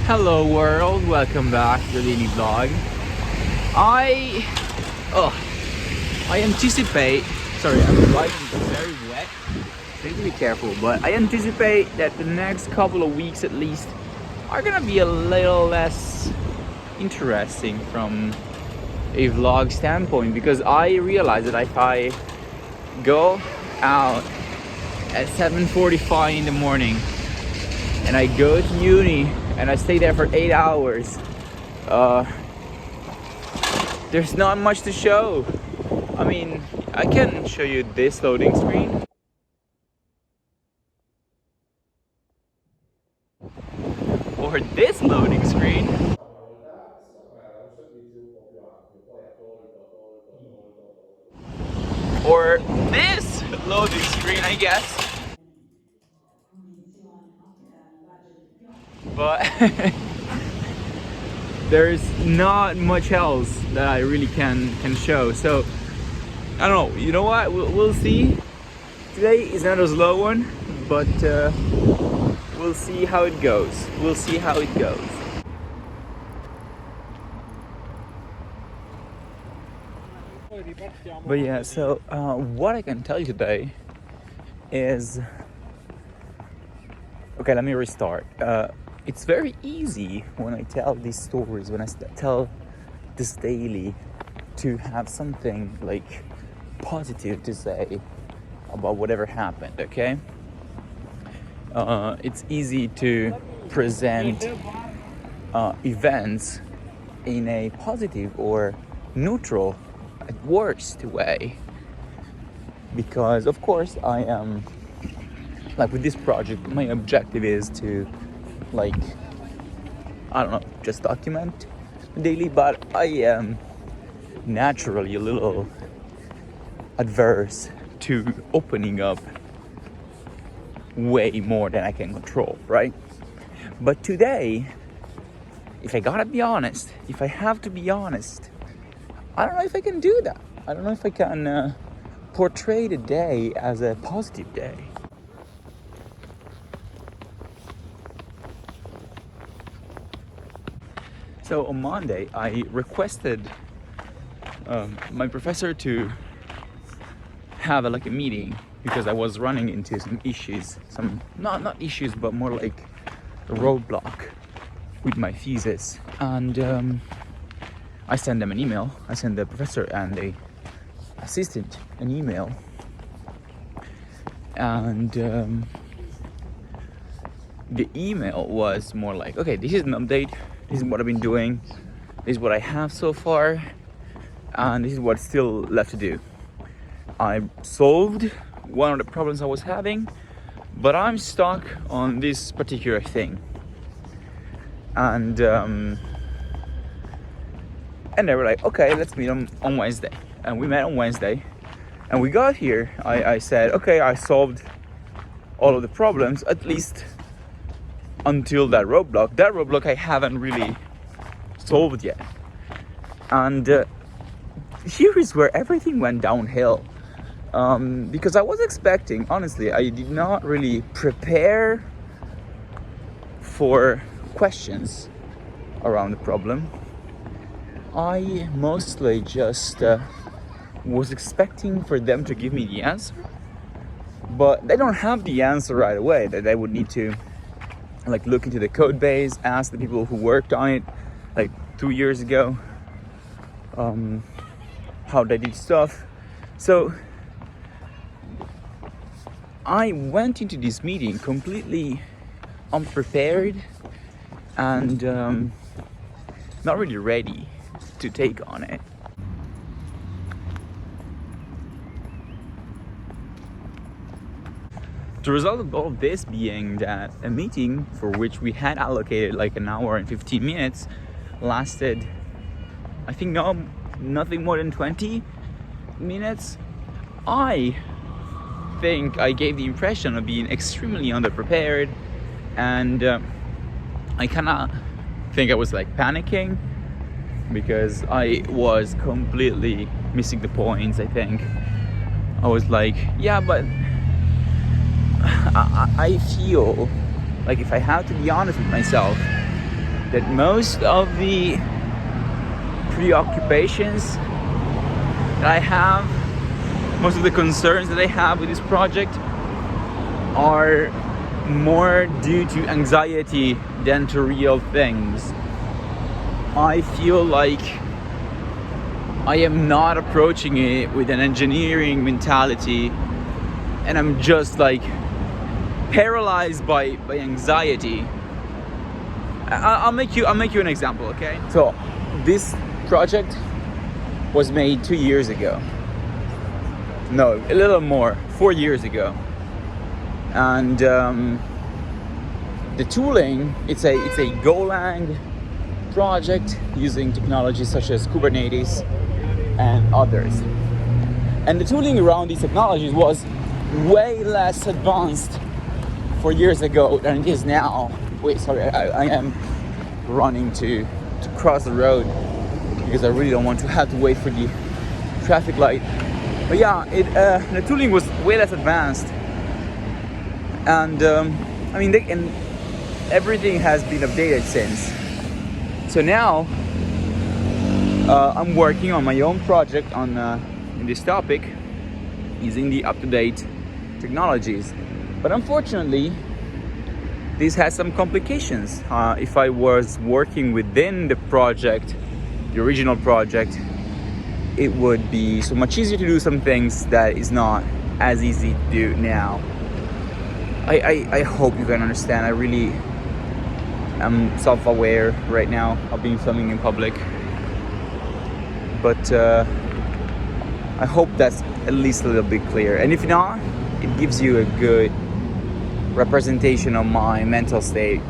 Hello world, welcome back to the daily vlog. I anticipate, sorry, I'm driving very wet, so I need to be careful, but I anticipate that the next couple of weeks at least are gonna be a little less interesting from a vlog standpoint, because I realize that if I go out at 7:45 in the morning and I go to uni and I stay there for 8 hours, there's not much to show. I mean, I can show you this loading screen, or this loading screen, or this loading screen, I guess. But there's not much else that I really can show. So I don't know. You know what? We'll see. Today is not a slow one, but we'll see how it goes. We'll see how it goes. But yeah, so what I can tell you today is, okay, let me restart. It's very easy when I tell these stories, when I tell this daily, to have something like positive to say about whatever happened, okay? It's easy to present events in a positive or neutral, at worst, way, because of course I am, like with this project, my objective is to, like, I don't know, just document daily, but I am naturally a little adverse to opening up way more than I can control, right? But today, if I gotta be honest, if I have to be honest, I don't know if I can do that. I don't know if I can portray the day as a positive day. So on Monday, I requested my professor to have a meeting, because I was running into some issues, some not issues, but more like a roadblock with my thesis. And I sent them an email. I sent the professor and the assistant an email, and the email was more like, okay, this is an update. This is what I've been doing. This is what I have so far, and this is what's still left to do. I solved one of the problems I was having, but I'm stuck on this particular thing. And they were like, okay, let's meet on Wednesday. And we met on Wednesday, and we got here. I said, okay, I solved all of the problems, at least until that roadblock. That roadblock I haven't really solved yet. And here is where everything went downhill. Because I was expecting, honestly, I did not really prepare for questions around the problem. I mostly just was expecting for them to give me the answer, but they don't have the answer right away. That they would need to look into the code base, ask the people who worked on it 2 years ago how they did stuff. So I went into this meeting completely unprepared and not really ready to take on it. The result of all of this being that a meeting for which we had allocated an hour and 15 minutes lasted, I think, nothing more than 20 minutes. I think I gave the impression of being extremely underprepared, and I kinda think I was panicking, because I was completely missing the points. I think I was like, yeah, but I feel like, if I have to be honest with myself, that most of the preoccupations that I have, most of the concerns that I have with this project are more due to anxiety than to real things. I feel like I am not approaching it with an engineering mentality, and I'm just like paralyzed by anxiety. I'll make you an example, okay? So this project was made 2 years ago. No, a little more, 4 years ago. And the tooling, it's a Golang project using technologies such as Kubernetes and others. And the tooling around these technologies was way less advanced 4 years ago than it is now. Wait, sorry, I am running to cross the road because I really don't want to have to wait for the traffic light. But yeah, the tooling was way less advanced, and I mean, and everything has been updated since. So now I'm working on my own project in this topic using the up-to-date technologies. But unfortunately, this has some complications. If I was working within the project, the original project, it would be so much easier to do some things that is not as easy to do now. I hope you can understand. I really am self-aware right now of being filming in public. But I hope that's at least a little bit clear. And if not, it gives you a good representation of my mental state.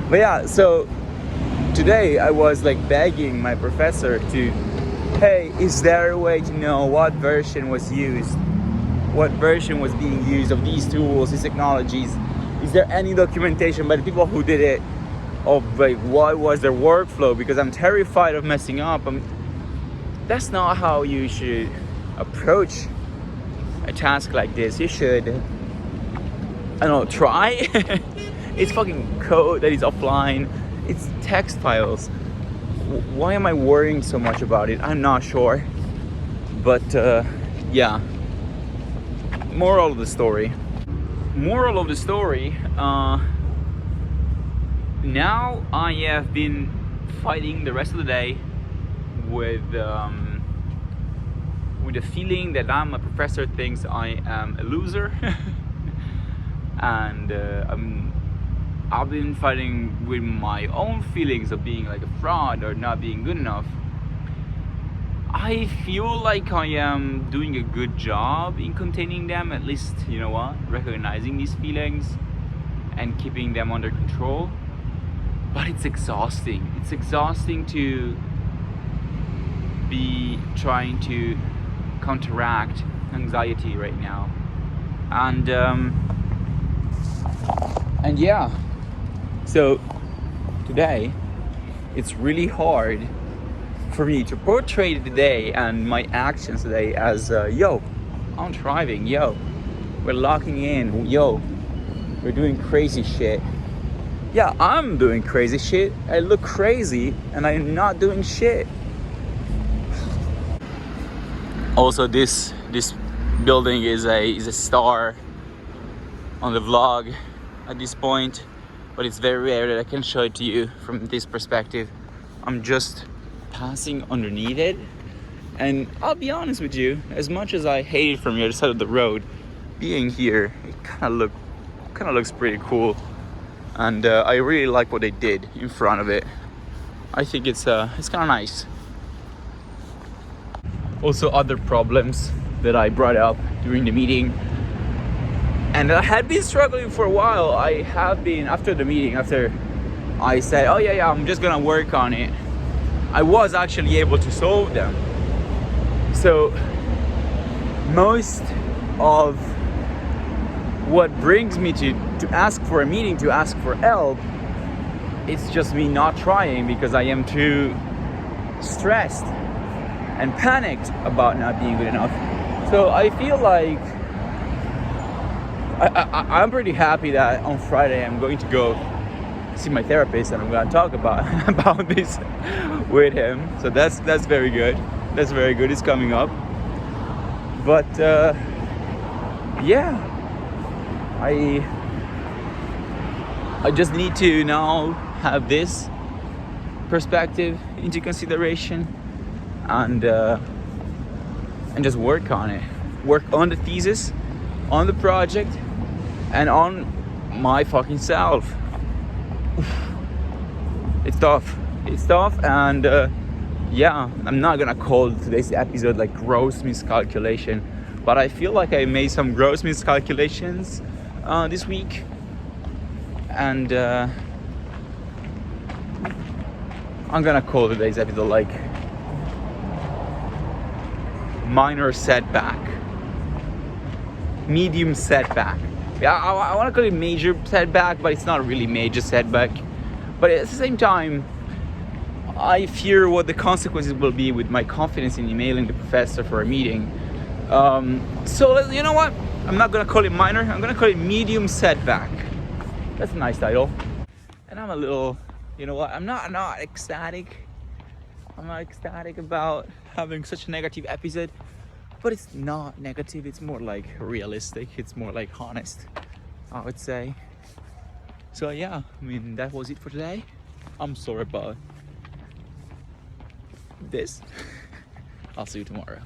But yeah, so today I was like begging my professor to, hey, is there a way to know what version was used? What version was being used of these tools, these technologies? Is there any documentation by the people who did it of like what was their workflow? Because I'm terrified of messing up. That's not how you should approach a task like this. You should, I don't know, try. It's fucking code that is offline. It's text files. Why am I worrying so much about it? I'm not sure. But yeah. Moral of the story. Now I have been fighting the rest of the day with the feeling that my professor thinks I am a loser. And I've been fighting with my own feelings of being like a fraud or not being good enough. I feel like I am doing a good job in containing them, at least, you know what, recognizing these feelings and keeping them under control. But it's exhausting. It's exhausting to be trying to counteract anxiety right now. And yeah, so today it's really hard for me to portray the day and my actions today as yo, I'm driving, yo, we're locking in, yo, we're doing crazy shit. Yeah, I'm doing crazy shit. I look crazy and I'm not doing shit. Also, this building is a star on the vlog at this point, but it's very rare that I can show it to you from this perspective. I'm just passing underneath it, and I'll be honest with you, as much as I hate it from the other side of the road, being here, it kind of looks pretty cool, and I really like what they did in front of it. I think it's kind of nice. Also, other problems that I brought up during the meeting, and I had been struggling for a while. I have been, after the meeting, after I said, oh yeah, I'm just gonna work on it, I was actually able to solve them. So most of what brings me to ask for a meeting, to ask for help, it's just me not trying because I am too stressed and panicked about not being good enough. So I feel like I'm pretty happy that on Friday I'm going to go see my therapist, and I'm gonna talk about about this with him. So that's very good. That's very good. It's coming up. But yeah, I just need to now have this perspective into consideration and just work on it. Work on the thesis, on the project, and on my fucking self. It's tough, and yeah, I'm not gonna call today's episode like gross miscalculation, but I feel like I made some gross miscalculations this week, and I'm gonna call today's episode like minor setback, medium setback. Yeah, I want to call it major setback, but it's not really major setback. But at the same time, I fear what the consequences will be with my confidence in emailing the professor for a meeting. So you know what? I'm not gonna call it minor. I'm gonna call it medium setback. That's a nice title. And I'm a little, you know what? I'm not ecstatic. I'm not ecstatic about having such a negative episode. But it's not negative, it's more like realistic, it's more like honest, I would say. So yeah, I mean, that was it for today. I'm sorry about this. I'll see you tomorrow.